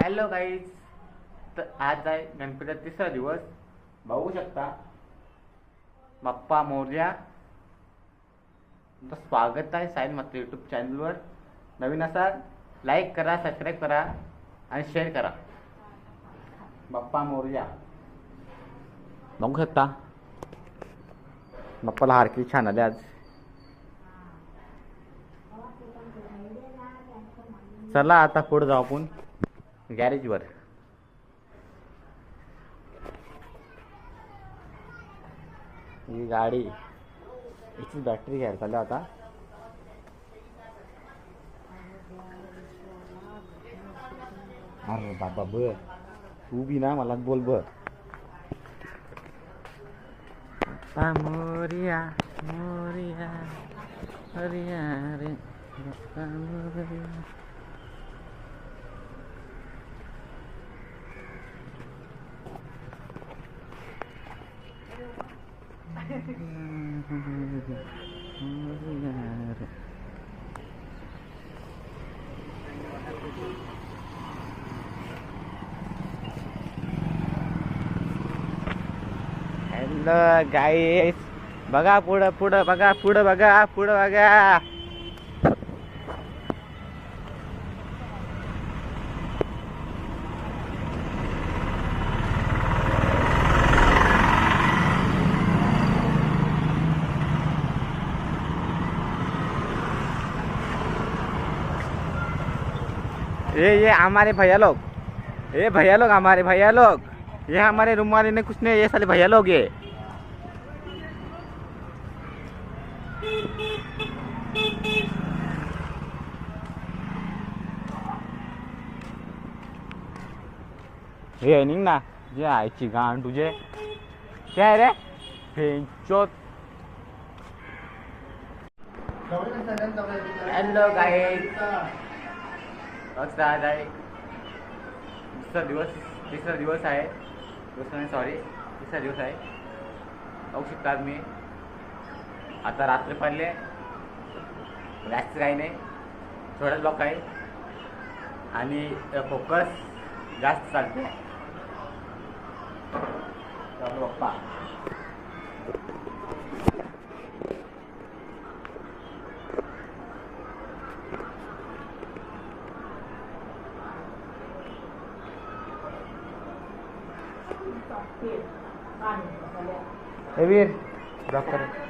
Hello guys. तर आज आहे गणपतीचा तिसरा दिवस. बघू शकता बाप्पा मोरया. तुमचं स्वागत आहे सायन मात्र यूट्यूब चॅनलवर. नवीन असाल लाईक करा, सबस्क्राईब करा आणि शेअर करा. बाप्पा मोरया बघू शकता. बाप्पाला हारकी छान आले आज. चला आता पुढे जाऊ आपण गॅरेजवर. ही गाडी याची बॅटरी घ्यायला चालू आता. अरे बाबा बर तू बी ना मला बोल बर. मोरिया मोरिया हरिया रे मोरिया. हॅलो गाईस, बघा पुढं पुढं बघा, पुढं बघा, पुढं बघा. ये हमारे भैया लोग, ये भैया लोग, हमारे भैया लोग, ये हमारे रूम वाले ने कुछ नहीं, ये साले भैया लोग ये निघ ना. जे आयची गाण तुझे क्या है रे फेंचोत. हॅलो गाईस, आज आहे तिसरा दिवस आहे. तिसरा दिवस आहे. बघू शकता मी आता रात्र पडले. जास्त काही नाही, थोडा ब्लॉक आहे आणि फोकस जास्त चालते. बाप्पा हे वीर ड्रॉप कर.